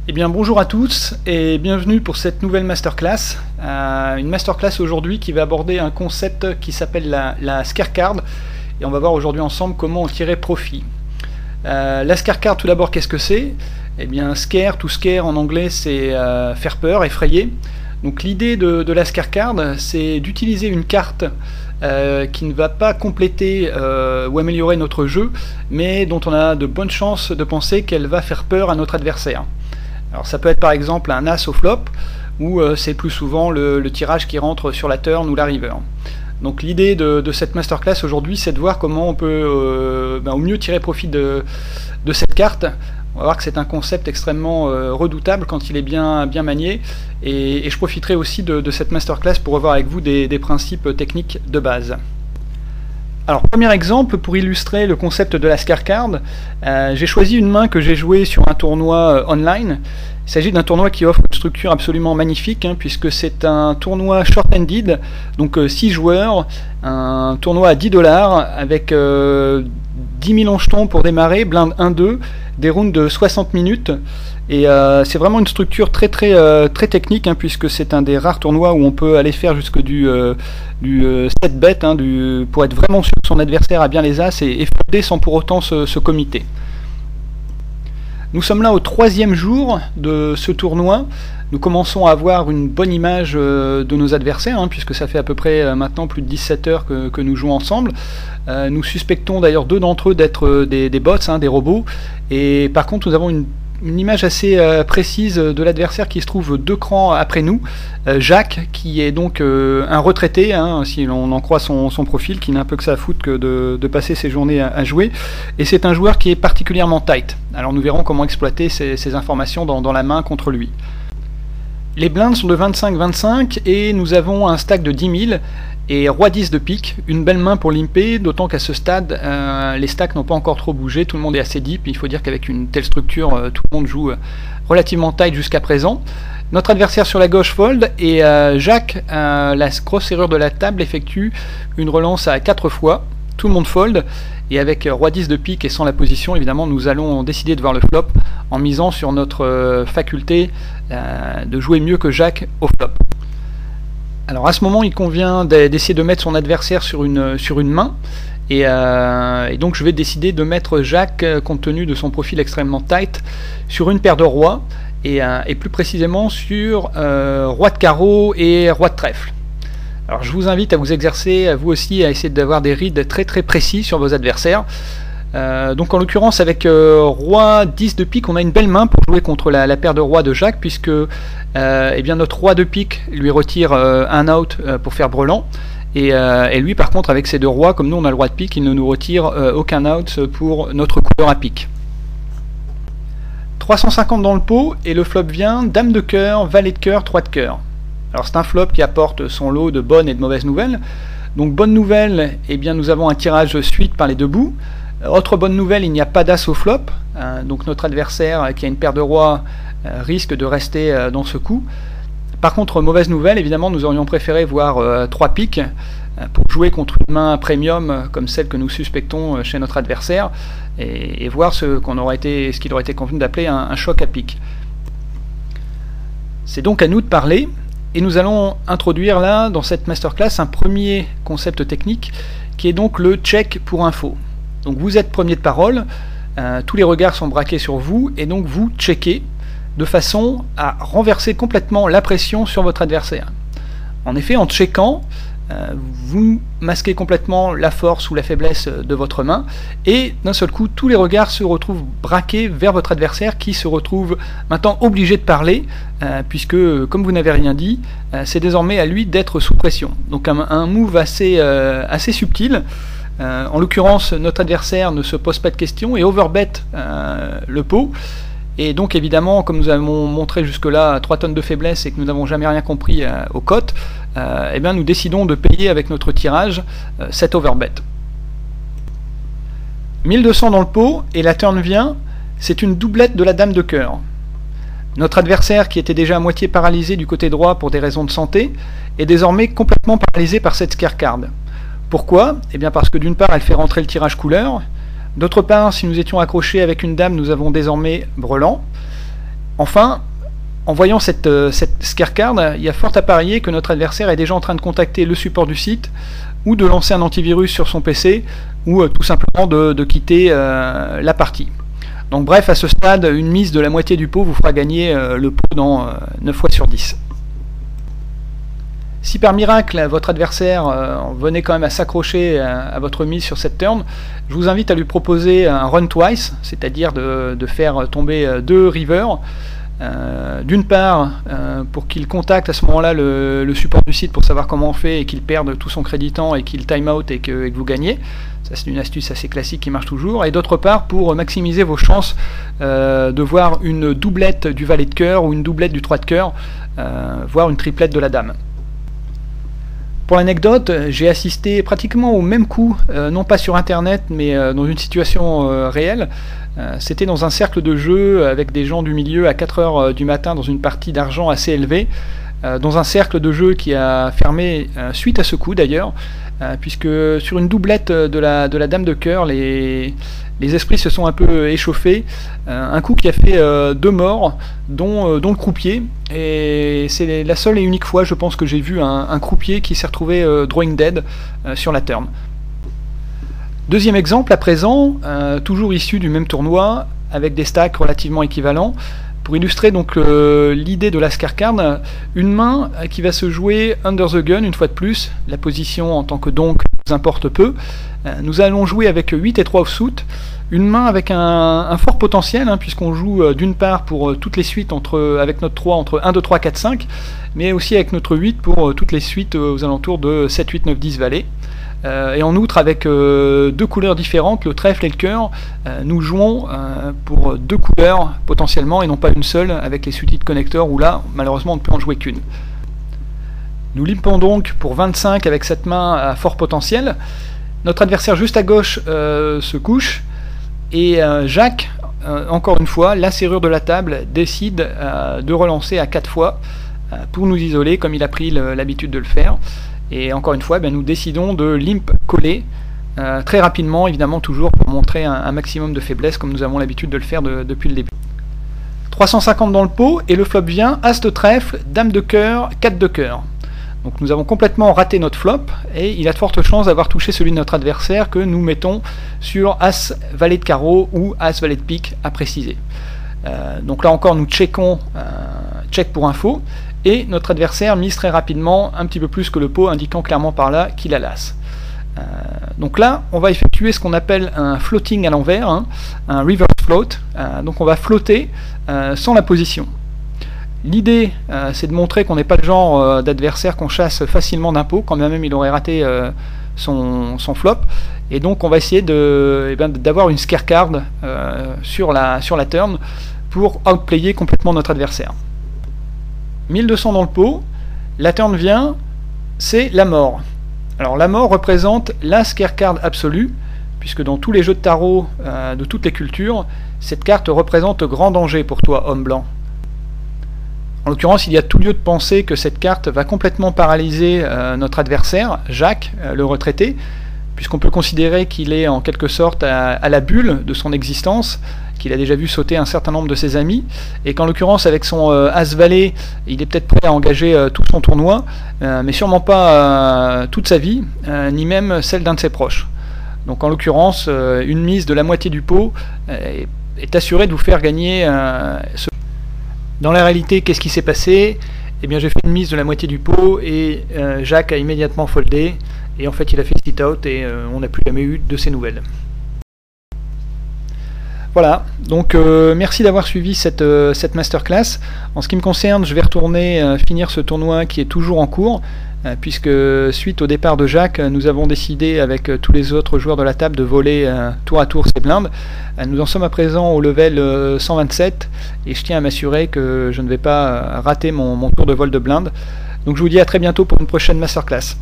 Eh bien bonjour à tous et bienvenue pour cette nouvelle masterclass. Une masterclass aujourd'hui qui va aborder un concept qui s'appelle la scorecard et on va voir aujourd'hui ensemble comment en tirer profit. La scorecard, tout d'abord, qu'est-ce que c'est? Eh bien scare, to scare en anglais, c'est faire peur, effrayer. Donc l'idée de la scorecard, c'est d'utiliser une carte qui ne va pas compléter ou améliorer notre jeu, mais dont on a de bonnes chances de penser qu'elle va faire peur à notre adversaire. Alors ça peut être par exemple un as au flop, ou c'est plus souvent le tirage qui rentre sur la turn ou la river. Donc l'idée de cette masterclass aujourd'hui, c'est de voir comment on peut au mieux tirer profit de cette carte. On va voir que c'est un concept extrêmement redoutable quand il est bien manié, et je profiterai aussi de cette masterclass pour revoir avec vous des principes techniques de base. Alors, premier exemple, pour illustrer le concept de la scorecard, j'ai choisi une main que j'ai jouée sur un tournoi online. Il s'agit d'un tournoi qui offre une structure absolument magnifique, puisque c'est un tournoi short-handed, donc 6 joueurs, un tournoi à 10 $, avec 10 000 jetons pour démarrer, blinde 1-2, des rounds de 60 minutes. Et c'est vraiment une structure très technique, puisque c'est un des rares tournois où on peut aller faire jusque du 7 bet, pour être vraiment sûr que son adversaire a bien les as et folder sans pour autant se committer. Nous sommes là au 3e jour de ce tournoi. Nous commençons à avoir une bonne image de nos adversaires, puisque ça fait à peu près maintenant plus de 17 heures que nous jouons ensemble. Nous suspectons d'ailleurs 2 d'entre eux d'être des bots, des robots. Et par contre, nous avons une image assez précise de l'adversaire qui se trouve 2 crans après nous, Jacques, qui est donc un retraité, si l'on en croit son profil, qui n'a un peu que ça à foutre que de passer ses journées à jouer, et c'est un joueur qui est particulièrement tight. Alors nous verrons comment exploiter ces informations dans la main contre lui. Les blindes sont de 25-25 et nous avons un stack de 10 000 et roi 10 de pique, une belle main pour limper, d'autant qu'à ce stade les stacks n'ont pas encore trop bougé, tout le monde est assez deep. Il faut dire qu'avec une telle structure, tout le monde joue relativement tight jusqu'à présent. Notre adversaire sur la gauche fold, et Jacques, la grosse serrure de la table, effectue une relance à 4 fois. Tout le monde fold, et avec roi 10 de pique et sans la position, évidemment, nous allons décider de voir le flop en misant sur notre faculté de jouer mieux que Jacques au flop. Alors à ce moment, il convient d'essayer de mettre son adversaire sur une main, et donc je vais décider de mettre Jacques, compte tenu de son profil extrêmement tight, sur une paire de rois, et plus précisément sur roi de carreau et roi de trèfle. Alors je vous invite à vous exercer, vous aussi, à essayer d'avoir des reads très précis sur vos adversaires. Donc en l'occurrence avec roi 10 de pique, on a une belle main pour jouer contre la paire de rois de Jacques, puisque notre roi de pique lui retire un out pour faire brelan, et lui par contre avec ses 2 rois, comme nous on a le roi de pique, il ne nous retire aucun out pour notre couleur à pique. 350 dans le pot, et le flop vient dame de cœur, valet de cœur, 3 de cœur. Alors c'est un flop qui apporte son lot de bonnes et de mauvaises nouvelles. Donc bonne nouvelle, nous avons un tirage suite par les 2 bouts. Autre bonne nouvelle, il n'y a pas d'as au flop, donc notre adversaire qui a une paire de rois risque de rester dans ce coup. Par contre, mauvaise nouvelle, évidemment, nous aurions préféré voir 3 piques pour jouer contre une main premium comme celle que nous suspectons chez notre adversaire, et voir ce qu'il aurait été convenu d'appeler un choc à pique. C'est donc à nous de parler, et nous allons introduire là, dans cette masterclass, un premier concept technique qui est donc le check pour info. Donc vous êtes premier de parole, tous les regards sont braqués sur vous, et donc vous checkez de façon à renverser complètement la pression sur votre adversaire. En effet, en checkant, vous masquez complètement la force ou la faiblesse de votre main, et d'un seul coup, tous les regards se retrouvent braqués vers votre adversaire, qui se retrouve maintenant obligé de parler, puisque, comme vous n'avez rien dit, c'est désormais à lui d'être sous pression. Donc un move assez subtil. En l'occurrence, notre adversaire ne se pose pas de questions et overbet le pot. Et donc évidemment, comme nous avons montré jusque-là 3 tonnes de faiblesse et que nous n'avons jamais rien compris aux cotes, nous décidons de payer avec notre tirage cet overbet. 1200 dans le pot, et la turn vient, c'est une doublette de la dame de cœur. Notre adversaire, qui était déjà à moitié paralysé du côté droit pour des raisons de santé, est désormais complètement paralysé par cette scorecard. Pourquoi? Parce que d'une part, elle fait rentrer le tirage couleur. D'autre part, si nous étions accrochés avec une dame, nous avons désormais brelan. Enfin, en voyant cette scare card, il y a fort à parier que notre adversaire est déjà en train de contacter le support du site, ou de lancer un antivirus sur son PC, ou tout simplement de quitter la partie. Donc bref, à ce stade, une mise de la moitié du pot vous fera gagner le pot dans 9 fois sur 10. Si par miracle votre adversaire venait quand même à s'accrocher à votre mise sur cette turn, je vous invite à lui proposer un run twice, c'est-à-dire de faire tomber 2 rivers. D'une part pour qu'il contacte à ce moment là le support du site pour savoir comment on fait et qu'il perde tout son créditant et qu'il time out et que vous gagnez. Ça c'est une astuce assez classique qui marche toujours. Et d'autre part pour maximiser vos chances de voir une doublette du valet de cœur ou une doublette du 3 de cœur, voire une triplette de la dame. Pour l'anecdote, j'ai assisté pratiquement au même coup, non pas sur internet mais dans une situation réelle. C'était dans un cercle de jeu avec des gens du milieu à 4 h du matin dans une partie d'argent assez élevée, dans un cercle de jeu qui a fermé suite à ce coup d'ailleurs, puisque sur une doublette de la dame de cœur, les esprits se sont un peu échauffés. Un coup qui a fait 2 morts, dont le croupier, et c'est la seule et unique fois je pense que j'ai vu un croupier qui s'est retrouvé drawing dead sur la turn. Deuxième exemple à présent, toujours issu du même tournoi, avec des stacks relativement équivalents. Pour illustrer donc l'idée de la scare card, une main qui va se jouer under the gun une fois de plus, la position en tant que donk nous importe peu. Nous allons jouer avec 8 et 3 offsuit, une main avec un fort potentiel, puisqu'on joue d'une part pour toutes les suites avec notre 3 entre 1, 2, 3, 4, 5, mais aussi avec notre 8 pour toutes les suites aux alentours de 7, 8, 9, 10 valets. Et en outre, avec 2 couleurs différentes, le trèfle et le cœur, nous jouons pour 2 couleurs potentiellement et non pas une seule avec les suited connecteurs où là, malheureusement, on ne peut en jouer qu'une. Nous limpons donc pour 25 avec cette main à fort potentiel. Notre adversaire juste à gauche se couche et Jacques, encore une fois, la serrure de la table décide de relancer à 4 fois pour nous isoler comme il a pris l'habitude de le faire. Et encore une fois, nous décidons de limp coller très rapidement, évidemment toujours pour montrer un maximum de faiblesse comme nous avons l'habitude de le faire depuis le début. 350 dans le pot et le flop vient As de trèfle, Dame de cœur, 4 de cœur. Donc nous avons complètement raté notre flop et il a de fortes chances d'avoir touché celui de notre adversaire que nous mettons sur As valet de carreau ou As valet de pique à préciser. Donc là encore nous checkons, check pour info. Et notre adversaire mise très rapidement un petit peu plus que le pot, indiquant clairement par là qu'il a l'as. Donc là, on va effectuer ce qu'on appelle un floating à l'envers, un reverse float. Donc on va flotter sans la position. L'idée, c'est de montrer qu'on n'est pas le genre d'adversaire qu'on chasse facilement d'un pot, quand même il aurait raté son flop. Et donc on va essayer d'avoir une scare card sur la turn pour outplayer complètement notre adversaire. 1200 dans le pot, la turn vient, c'est la mort. Alors la mort représente la scare card absolue, puisque dans tous les jeux de tarot de toutes les cultures, cette carte représente grand danger pour toi, homme blanc. En l'occurrence, il y a tout lieu de penser que cette carte va complètement paralyser notre adversaire, Jacques, le retraité, puisqu'on peut considérer qu'il est en quelque sorte à la bulle de son existence, qu'il a déjà vu sauter un certain nombre de ses amis, et qu'en l'occurrence avec son As-Valet, il est peut-être prêt à engager tout son tournoi, mais sûrement pas toute sa vie, ni même celle d'un de ses proches. Donc en l'occurrence, une mise de la moitié du pot est assurée de vous faire gagner ce... Dans la réalité, qu'est-ce qui s'est passé? Eh bien j'ai fait une mise de la moitié du pot, et Jacques a immédiatement foldé, et en fait il a fait sit out, et on n'a plus jamais eu de ses nouvelles. Voilà, donc merci d'avoir suivi cette masterclass. En ce qui me concerne, je vais retourner finir ce tournoi qui est toujours en cours, puisque suite au départ de Jacques, nous avons décidé avec tous les autres joueurs de la table de voler tour à tour ses blindes. Nous en sommes à présent au level 127, et je tiens à m'assurer que je ne vais pas rater mon tour de vol de blindes. Donc je vous dis à très bientôt pour une prochaine masterclass.